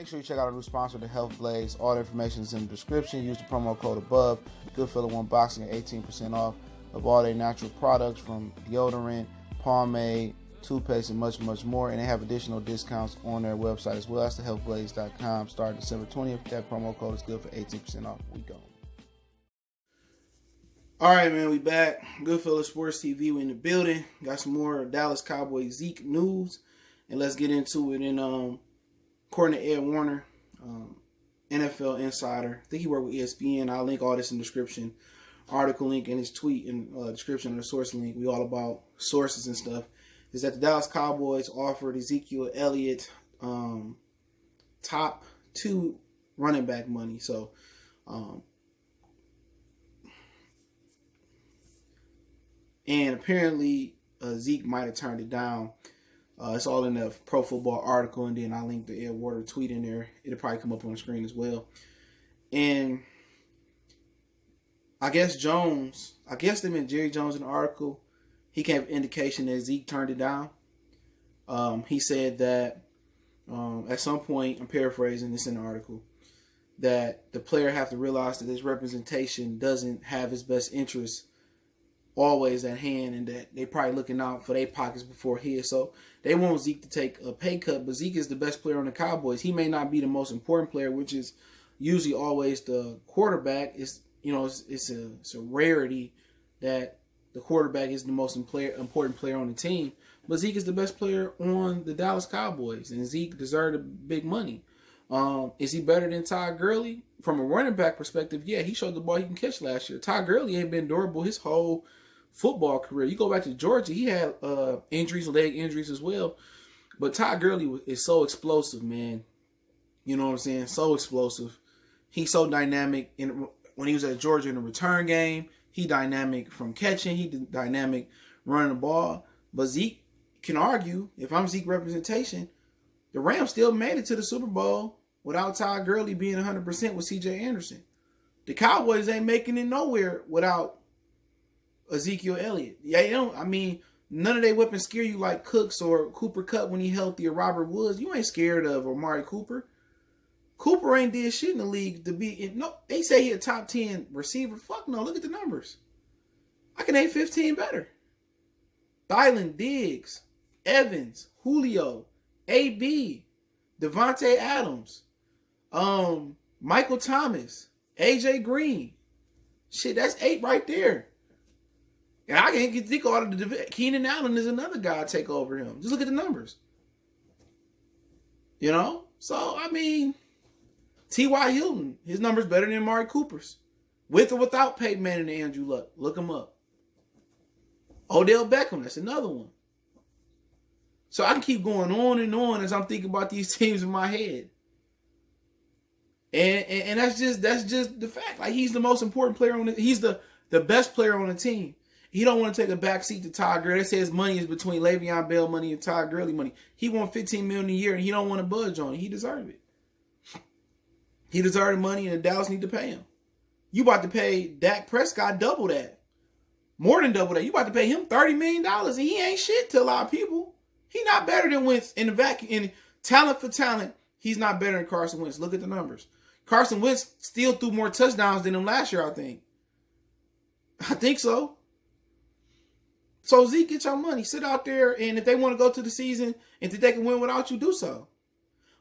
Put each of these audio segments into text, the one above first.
sure you check out our new sponsor, The Health Blaze. All the information is in the description. Use the promo code above. Goodfellow One Boxing at 18% off of all their natural products from deodorant, pomade, toothpaste, and much, much more. And they have additional discounts on their website as well. That's thehealthblaze.com. Starting December 20th. That promo code is good for 18% off. We go. All right, man, we back. Goodfellow Sports TV. We in the building. Got some more Dallas Cowboys Zeke news. And let's get into it. And according to Ed Warner, NFL insider, I think he worked with ESPN. I'll link all this in the description. Article link in his tweet and description and the source link. We all about sources and stuff. Is that the Dallas Cowboys offered Ezkiel, Elliott top 2 running back money. So, and apparently Zeke might have turned it down. It's all in the Pro Football article, and then I'll link the Ed Warner tweet in there. It'll probably come up on the screen as well. And I guess they meant Jerry Jones in the article. He gave indication that Zeke turned it down. He said that at some point, I'm paraphrasing this in the article, that the player have to realize that his representation doesn't have his best interests always at hand, and that they probably looking out for their pockets before his. So they want Zeke to take a pay cut, but Zeke is the best player on the Cowboys. He may not be the most important player, which is usually always the quarterback. It's a rarity that the quarterback is the most important player on the team. But Zeke is the best player on the Dallas Cowboys, and Zeke deserved the big money. Is he better than Todd Gurley? From a running back perspective, yeah, he showed the ball he can catch last year. Todd Gurley ain't been durable his whole football career. You go back to Georgia, he had injuries, leg injuries as well. But Todd Gurley is so explosive, man. You know what I'm saying? So explosive. He's so dynamic. When he was at Georgia in the return game, he dynamic from catching. He dynamic running the ball. But Zeke can argue, if I'm Zeke representation, the Rams still made it to the Super Bowl without Todd Gurley being 100% with C.J. Anderson. The Cowboys ain't making it nowhere without Ezkiel Elliott. Yeah, none of their weapons scare you like Cooks or Cooper Kupp when he healthy or Robert Woods. You ain't scared of Amari Cooper. Cooper ain't did shit in the league to be. No, they say he a top 10 receiver. Fuck no, look at the numbers. I can name 15 better. Thielen, Diggs, Evans, Julio, AB, Devontae Adams, Michael Thomas, AJ Green. Shit, that's 8 right there. And I can't think all of the Keenan Allen is another guy to take over him. Just look at the numbers. You know? So, T.Y. Hilton, his number's better than Amari Cooper's. With or without Peyton Manning and Andrew Luck. Look him up. Odell Beckham, that's another one. So I can keep going on and on as I'm thinking about these teams in my head. And that's just the fact. Like, he's the most important player he's the best player on the team. He don't want to take a backseat to Todd Gurley. They say his money is between Le'Veon Bell money and Todd Gurley money. He won $15 million a year, and he don't want to budge on it. He deserved it. He deserved the money, and the Dallas need to pay him. You about to pay Dak Prescott double that. More than double that. You about to pay him $30 million, and he ain't shit to a lot of people. He not better than Wentz in the vacuum. In talent for talent, he's not better than Carson Wentz. Look at the numbers. Carson Wentz still threw more touchdowns than him last year, I think. I think so. So Zeke, get your money. Sit out there, and if they want to go to the season and if they can win without you, do so.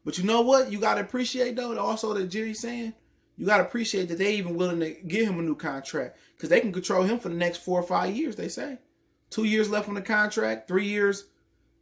But you know what? You got to appreciate, though, also that Jerry's saying, you got to appreciate that they even willing to give him a new contract because they can control him for the next 4 or 5 years, they say. 2 years left on the contract, 3 years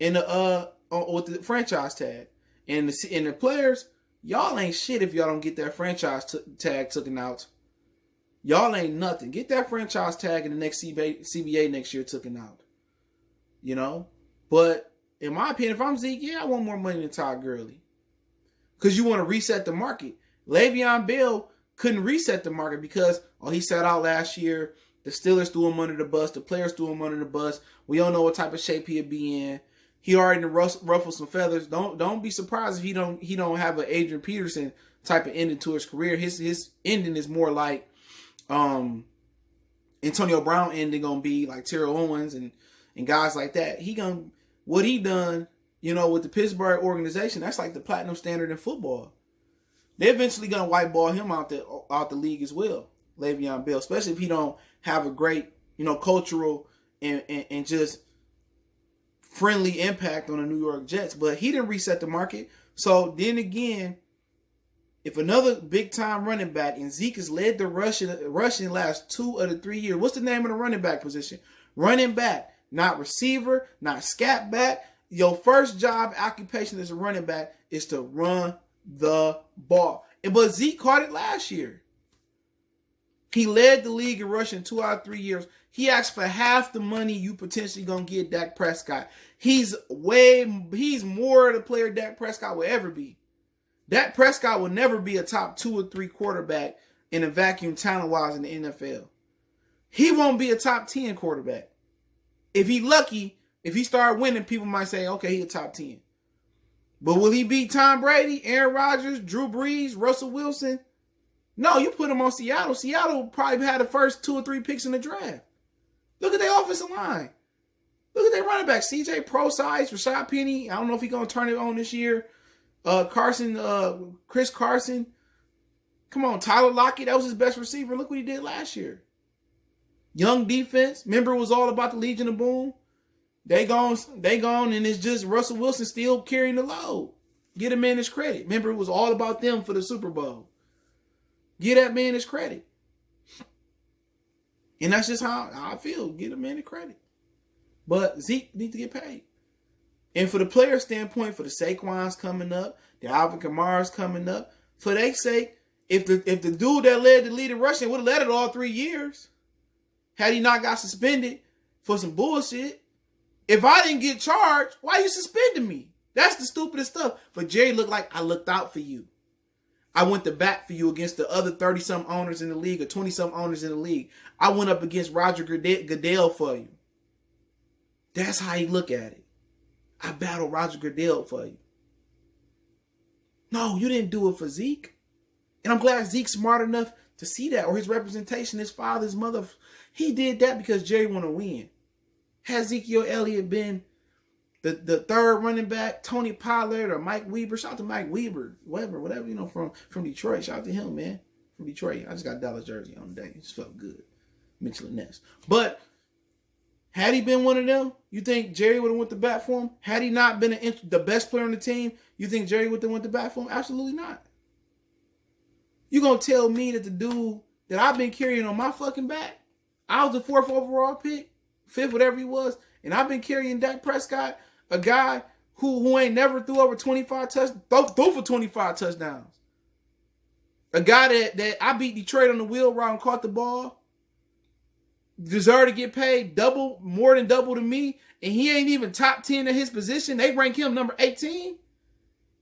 in the with the franchise tag. And the players, y'all ain't shit if y'all don't get that franchise tag taken out. Y'all ain't nothing. Get that franchise tag in the next CBA next year taken out. You know? But in my opinion, if I'm Zeke, yeah, I want more money than Todd Gurley. Because you want to reset the market. Le'Veon Bell couldn't reset the market because he sat out last year. The Steelers threw him under the bus. The players threw him under the bus. We don't know what type of shape he'll be in. He already ruffled some feathers. Don't be surprised if he don't have an Adrian Peterson type of ending to his career. His ending is more like Antonio Brown ending gonna be like Terrell Owens and guys like that. What he done, with the Pittsburgh organization, that's like the platinum standard in football. they're eventually gonna whiteball him out the league as well, Le'Veon Bell, especially if he don't have a great, cultural and just friendly impact on the New York Jets. But he didn't reset the market. So then again, if another big time running back, and Zeke has led the rushing last 2 of the 3 years. What's the name of the running back position? Running back, not receiver, not scat back. Your first job occupation as a running back is to run the ball. But Zeke caught it last year. He led the league in rushing 2 out of 3 years. He asked for half the money you potentially gonna get Dak Prescott. He's more the player Dak Prescott will ever be. Dak Prescott will never be a top 2 or 3 quarterback in a vacuum talent-wise in the NFL. He won't be a top 10 quarterback. If he's lucky, if he start winning, people might say, okay, he's a top 10. But will he beat Tom Brady, Aaron Rodgers, Drew Brees, Russell Wilson? No, you put him on Seattle. Seattle probably had the first 2 or 3 picks in the draft. Look at their offensive line. Look at their running back. CJ Prosise, Rashad Penny. I don't know if he's going to turn it on this year. Chris Carson. Come on, Tyler Lockett. That was his best receiver. Look what he did last year. Young defense. Remember, it was all about the Legion of Boom. They gone, and it's just Russell Wilson still carrying the load. Get a man his credit. Remember, it was all about them for the Super Bowl. Get that man his credit. And that's just how I feel. Get a man the credit. But Zeke needs to get paid. And for the player standpoint, for the Saquons coming up, the Alvin Kamara's coming up, for their sake, if the dude that led the lead in rushing would have led it all 3 years, had he not got suspended for some bullshit, if I didn't get charged, why you suspending me? That's the stupidest stuff. But Jerry looked like I looked out for you. I went to bat for you against the other 30-some owners in the league or 20-some owners in the league. I went up against Roger Goodell for you. That's how he look at it. I battled Roger Goodell for you. No, you didn't do it for Zeke. And I'm glad Zeke's smart enough to see that, or his representation, his father, his mother. He did that because Jerry want to win. Had Ezekiel Elliott been the third running back, Tony Pollard or Mike Weber, shout out to Mike Weber, whatever, from Detroit. Shout out to him, man. From Detroit. I just got a Dallas jersey on today. It just felt good. Mitchell and Ness. But had he been one of them, you think Jerry would have went to bat for him? Had he not been the best player on the team, you think Jerry would have went to bat for him? Absolutely not. You gonna tell me that the dude that I've been carrying on my fucking back, I was the 4th overall pick, 5th, whatever he was, and I've been carrying Dak Prescott, a guy who ain't never threw over 25 touchdowns, threw for 25 touchdowns. A guy that I beat Detroit on the wheel route and caught the ball, deserved to get paid more than double to me, and he ain't even top 10 at his position. They rank him number 18.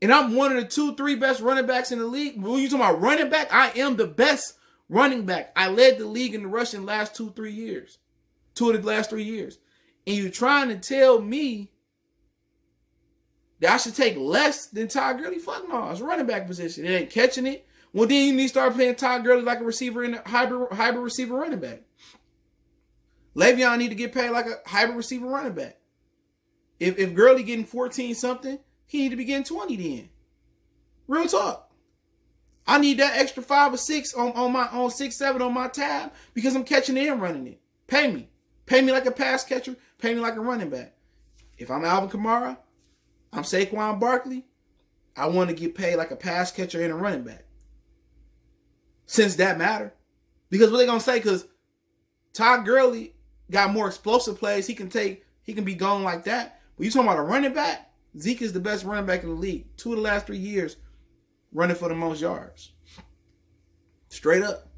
And I'm one of the 2-3 best running backs in the league. When you talking about running back, I am the best running back. I led the league in the rushing the last 2-3 years. 2 of the last 3 years. And you're trying to tell me that I should take less than Todd Gurley? Fuck no. It's a running back position. It ain't catching it. Well, then you need to start playing Todd Gurley like a receiver in a hybrid receiver running back. Le'Veon need to get paid like a hybrid receiver running back. If Gurley getting 14 something, he need to be getting 20 then. Real talk. I need that extra 5 or 6 on 6, 7 on my tab because I'm catching it and running it. Pay me. Pay me like a pass catcher. Pay me like a running back. If I'm Alvin Kamara, I'm Saquon Barkley, I want to get paid like a pass catcher and a running back. Since that matter. Because what they going to say, because Todd Gurley got more explosive plays, he can be gone like that. But you talking about a running back? Zeke is the best running back in the league. 2 of the last 3 years running for the most yards. Straight up.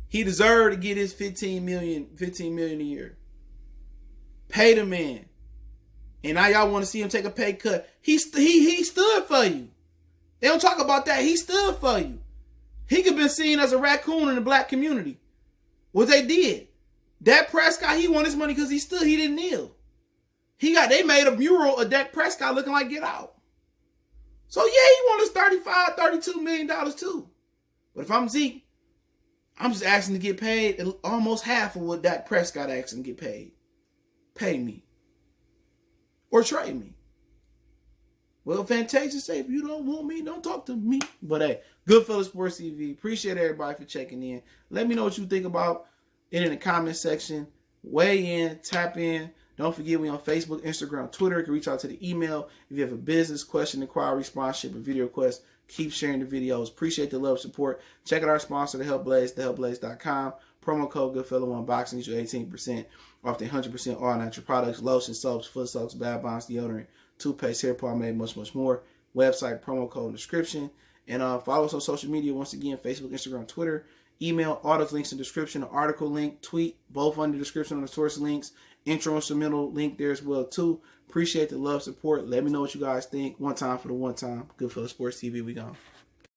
He deserved to get his $15 million a year. Pay the man. And now y'all want to see him take a pay cut. He stood for you. They don't talk about that. He stood for you. He could have been seen as a raccoon in the black community. What they did. Dak Prescott, he won his money because he stood. He didn't kneel. They made a mural of Dak Prescott looking like Get Out. So yeah, he won his $32 million too. But if I'm Zeke, I'm just asking to get paid almost half of what Dak Prescott asking to get paid. Pay me. Or trade me. Well, Fantasia say, if you don't want me, don't talk to me. But hey, Goodfellas Sports TV. Appreciate everybody for checking in. Let me know what you think about it in the comment section. Weigh in, tap in. Don't forget we on Facebook, Instagram, Twitter. You can reach out to the email. If you have a business question, inquiry, sponsorship, or video request, keep sharing the videos. Appreciate the love, support. Check out our sponsor, The Help Blaze, thehelpblaze.com. Promo code Goodfellow Unboxing. Get you 18% off the 100% all natural products, lotion, soaps, foot soaps, bath bombs, deodorant, toothpaste, hair pomade, much, much more. Website, promo code, and description. And follow us on social media. Once again, Facebook, Instagram, Twitter. Email, all those links in the description. The article link, tweet, both under the description on the source links. Intro and submittal link there as well, too. Appreciate the love, support. Let me know what you guys think. One time for the one time. Goodfellas Sports TV, we gone.